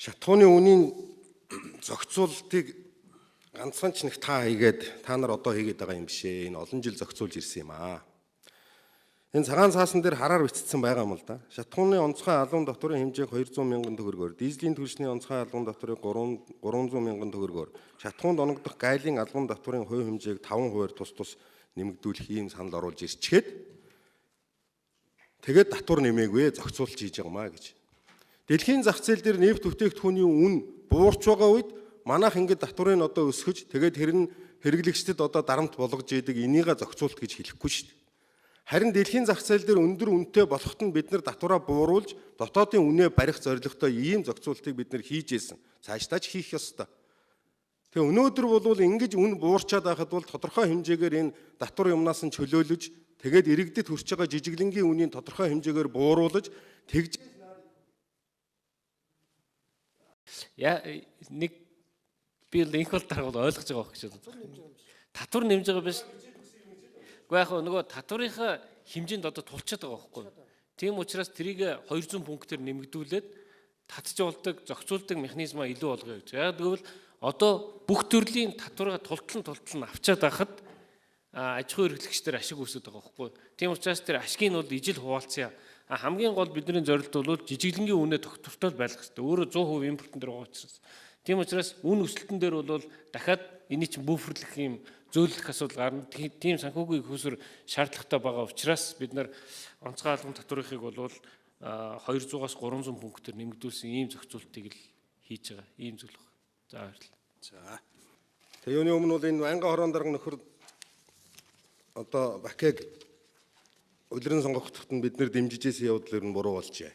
Шатхууны үнийн зохицуулалтыг ганцхан ч нэг та хийгээд та нар одоо хийгээд байгаа юм биш ээ. Энэ олон жил зохицуулж ирсэн юм аа. Энэ цагаан цаасан дээр хараар бичсэн байгаа юм л да. Шатхууны онцгой алуун дотоорын хэмжээг 200 мянган төгрөгөөр, дизелийн түлшний онцгой алуун дотоорыг 300 мянган төгрөгөөр, шатхуунд оногдох гайлын алуун дотоорын хувь хэмжээг 5% тус нэмэгдүүлэх ийм санал оруулж ирчгээд тэгээд татвар нэмээгүй зохицуулж хийж байгаа маа гэж. Дэлхийн зах зээл дээр нефт бүтээгдэхүүний үн буурч байгаа үед манайх ингээд татварыг одоо өсгөж тэгээд тэр нь хэрэглэгчдэд одоо дарамт болгож идэг энийг зохицуулт гэж хэлэхгүй шүү дээ. Харин дэлхийн зах зээл дээр өндөр үнэтэй болоход нь бид нар татвараа бууруулж дотоодын үнэ барих зорилготой ийм зохицуултыг бид нар хийж ийсэн. Цаашдаа ч хийх ёстой. Тэгээ өнөөдөр бол ингэж үн буурчаад байхад бол тодорхой хэмжээгээр энэ татвар юмнаас нь чөлөөлөж тэгээд иргэдэд хүрч байгаа жижиглэнгийн үнийн тодорхой хэмжээгээр бууруулж тэгж нэг би л инх бол дараагаар ойлгож байгаа байх гэж байна. Татвар нэмж байгаа биш. Гэхдээ яг нөгөө татварынхаа хэмжээнд одоо тулчаад байгаа байхгүй. Тийм учраас трийг 200 пунктээр нэмэгдүүлээд татжуулдаг, зохицуулдаг механизмаа илүү болгоё гэж. Яг гэвэл одоо бүх төрлийн татвараа тултлан авчаад байхад аж ахуй эрхлэгчдэр ашиг үүсэж байгаа байхгүй. Тийм учраас тэр ашгийг нь бол ижил хуваалцъя. Хамгийн гол бидний зорилт бол жижиглэнгийн үнэ тогтвортой байх хэрэгтэй. Өөрө 100% импортын дээр байгаа учраас. Тийм учраас үн өсөлтөн дээр бол дахиад энийг чинь буферлэх юм зөөлөх асуудал гарна. Тийм санхүүгийн хөсөр шаардлагатай байгаа учраас бид нар онцгой албан татварынхыг бол 200-аас 300 пунктээр нэмэгдүүлсэн ийм зохицуултыг л хийж байгаа. Ийм зүйл байна. За баярлалаа. За. Тэгээ юуны өмнө бол энэ Байнгын хорон дарга нөхөр одоо Бакег улиран сонгогдоход нь бид нэр дэмжижсэн явдал ер нь буруу болжээ.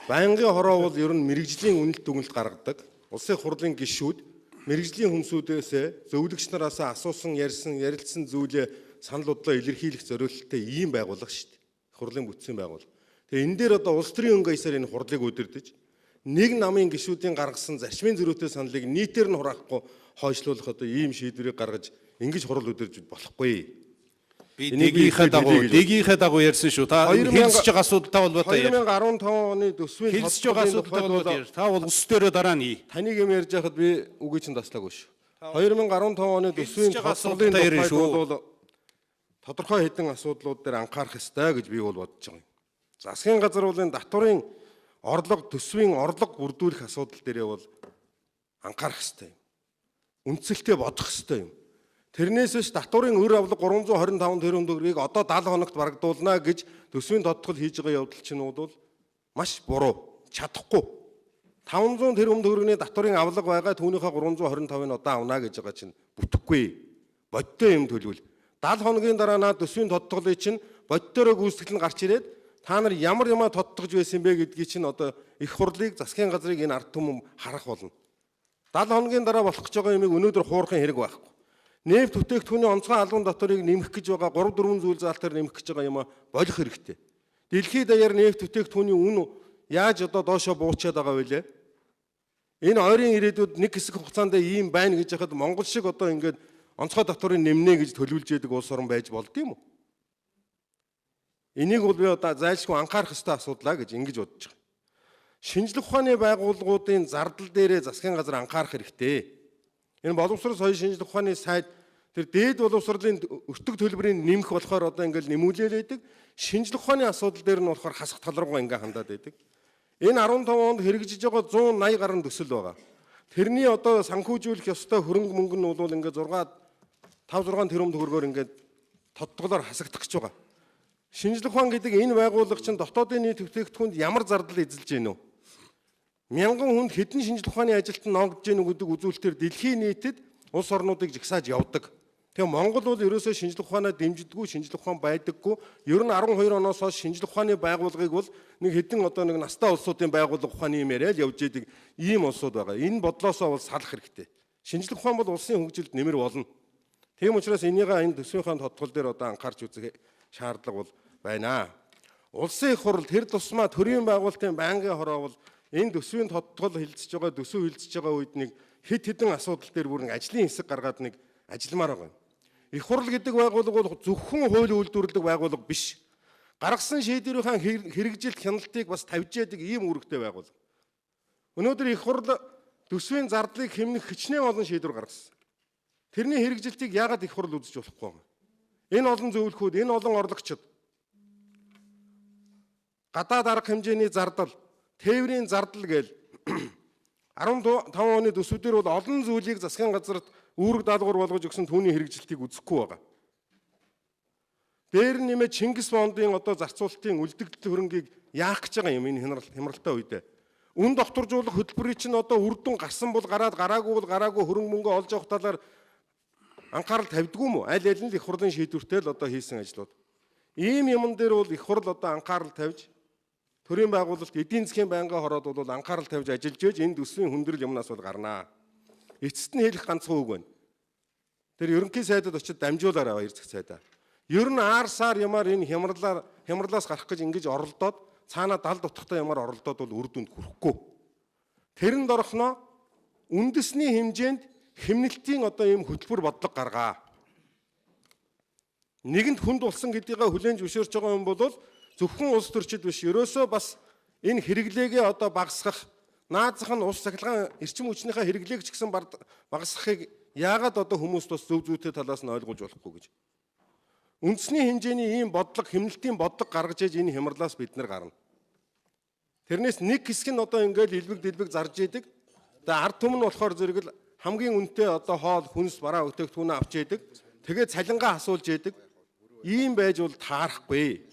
Байнгын хороо бол ер нь мэрэгжлийн үнэлт дүгнэлт гаргадаг. Улсын хурлын гишүүд мэрэгжлийн хүнсүүдээс зөвлөгч нараас асуусан, ярилцсан зүйлээ санал бодлоо илэрхийлэх зорилттой ийм байгууллага шүү дээ. Хурлын бүтцийн байгууллага. Тэгээ энэ дээр одоо улс төрийн өнгө аясаар энэ хурлыг удирдах нэг намын гишүүдийн гаргасан зарчмын зөрүүтэй саналыг нийтээр нь хураахгүй хойшлуулах одоо ийм шийдвэрийг гаргаж ингэж хурал удирж болохгүй. Би дэгийнхээ дагуу ярьсан шүү. Та хэлсэж байгаа асуудалтай бол одоо 2015 оны төсвийн хэлсэж байгаа асуудалтай бол та бол ус дээрээ дараа нь. Таныг юм ярьж байхад би үгүй чинь таслаагүй шүү. 2015 оны төсвийн асуудлын тухайд бол тодорхой хэдэн асуудлууд дээр анхаарах ёстой гэж би бол бодож байгаа юм. Засгийн газар бол энэ татварын орлого төсвийн орлого бүрдүүлэх асуудал дээрээ бол анхаарах ёстой юм. Үндсэлтэй бодох ёстой юм. Тэрнээс биш татварын өр авлага 325 тэрбум төгрөгийг одоо 70 хоногт барагдуулна гэж төсвийн тодтол хийж байгаа явдал чинь бол маш буруу. Чадахгүй. 500 тэрбум төгрөгийн татварын авлага байгаа түүнийхээ 325-ыг одоо авна гэж байгаа чинь бүтэхгүй. Бодтой юм төлөвл. 70 хоногийн дараа наад төсвийн тодтолыг чинь бодтойроо гүйцэтгэл нь гарч ирээд та нар ямар юмаа тодтогж байсан бэ гэдгийг чинь одоо их хурлыг засгийн газрыг энэ ард түмэн харах болно. 70 хоногийн дараа болох гэж байгаа юмыг өнөөдөр хуурахын хэрэг байхгүй. Нефт бүтээгдэхүүний онцгой албан татварыг нэмэх гэж байгаа 3-4 зүйл заалтаар нэмэх гэж байгаа юм болох хэрэгтэй. Дэлхийд даяар нефт бүтээгдэхүүний үн яаж одоо доошоо буучаад байгаа вэ? Энэ ойрын ирээдүйд нэг хэсэг хугацаанд ийм байна гэж яхад Монгол шиг одоо ингээд онцгой татварыг нэмнэ гэж төлөвлөж яадаг улс орн байж болдгийм үү? Энийг бол би одоо зайлшгүй анхаарах ёстой асуудлаа гэж ингэж бодож байгаа. Шинжлэх ухааны байгууллагуудын зардал дээрээ засгийн газар анхаарах хэрэгтэй. Энэ боловсрол соёлын шинжлэх ухааны сайд тэр дээд боловсролын өртөг төлбөрийг нэмэх болохоор одоо ингээл нэмүүлээд байдаг. Шинжлэх ухааны асуудал дээр нь болохоор хасах тал руугаа ингээ хандаад байдаг. Энэ 15 онд хэрэгжиж байгаа 180 гаруй төсөл байгаа. Тэрний одоо санхүүжүүлэх ёстой хөрөнгө мөнгө нь бол ингээ 5-6 тэрбум төгрөгөөр ингээ тодтголоор хасагдах гэж байгаа. Шинжлэх ухаан гэдэг энэ байгууллага чинь дотоодын нийт бүтээгдэхүүнд ямар зардал эзэлж гэнэ үү? Мянган хүнд хэдэн шинжлэх ухааны ажилтан ногдож гэнэ гэдэг үзүүлэлтээр дэлхийн нийтэд улс орнуудыг жигсааж явдаг. Тэгээ Монгол бол ерөөсөө шинжлэх ухаанаа дэмждэггүй, шинжлэх ухаан байдаггүй. Ер нь 12 оноос хойш шинжлэх ухааны байгууллагыг бол нэг хэдэн одоо нэг настай улсуудын байгууллага ухааны юм яриад явж идэг ийм улсууд байгаа. Энэ бодлоосоо бол салах хэрэгтэй. Шинжлэх ухаан бол улсын хөгжилд нэмэр болно. Тийм учраас энийг энэ төсвийн тодтгол дээр одоо анхаарч үзэх шаардлага бол байна. Улсын их хурл тэр тусмаа төрийн байгуулалтын байнгын хороо бол энэ төсвийн тодтгол хилцэж байгаа, төсөв хилцэж байгаа үед нэг хэд хэдэн асуудал дээр бүр нэг ажлын хэсэг гаргаад нэг ажилламаар байгаа юм. Их хурл гэдэг байгууллага бол зөвхөн хууль үйлдвэрлэдэг байгууллага биш. Гаргасан шийдвэрийн хэрэгжилт хяналтыг бас тавьж яадаг ийм үүрэгтэй байгууллага. Өнөөдөр их хурл төсвийн зардлыг хэмнэх хичнээн олон шийдвэр гаргасан. Тэрний хэрэгжилтийг яагаад их хурл үзэж болохгүй юм? Энэ олон зөвлөхүүд, энэ олон орлогчид гадаад арга хэмжээний зардал, тээврийн зардал гээл 15 оны төсвүүдээр бол олон зүйлийг засгийн газарт үүрэг даалгавар болгож өгсөн түүний хэрэгжилтийг үзэхгүй байгаа. Дээр нь нэмээд Чингис бондын одоо зарцуулалтын үлдэгдэл хөрөнгийг яах гэж байгаа юм энэ хямралтай үедээ. Үн докторжуулах хөтөлбөрийн чинь одоо үр дүн гарсан бол гараад, гараагүй бол гараагүй хөрөнгө мөнгө олж авах талаар анхаарал тавьдгүй мүү? Аль аль нь их хурлын шийдвэртэй л одоо хийсэн ажлууд. Ийм юмн дээр бол их хурл одоо анхаарал тавьж төрийн байгуулалт эдийн засгийн байнгын хороод бол анхаарал тавьж ажиллаж байж энэ төсвийн хүндрэл юмнаас бол гарнаа. Эцэст нь хэлэх ганцхан үг байна. Тэр ерөнхий сайдад очиж дамжуулаарай баяр зах сайдаа. Ер нь аарсаар ямаар энэ хямралаас гарах гэж ингэж оролдоод цаанаа дал дутхтай ямар оролдоод бол үр дүнд хүрэхгүй. Тэрэнд орохноо үндэсний хэмжээнд хэмнэлтийн одоо ийм хөтөлбөр бодлого гаргаа. Нэгэнд хүнд болсон гэдгийг хүлээн зөвшөөрч байгаа юм бол зөвхөн улс төрчид биш, ерөөсөө бас энэ хэрэглээгээ одоо багасгах, наазах нь ус цахилгаан эрчим хүчнийхээ хэрэглээг ч гэсэн багасгахыг яагаад одоо хүмүүс бас зөв зүйтэй талаас нь ойлгож болохгүй гэж. Үндэсний хэмжээний ийм бодлого, хэмнэлтийн бодлого гаргаж иж энэ хямралаас бид нар гарна. Тэрнээс нэг хэсэг нь одоо ингээд илбэг дэлбэг зарж идэг. Тэгээ ард түмэн болохоор зэрэг л хамгийн үнэтэй одоо хоол, хүнс, бараа бүтээгдэхүүнээ авч идэг. Тэгээ цалингаа асуулж идэг. Ийм байж бол таарахгүй.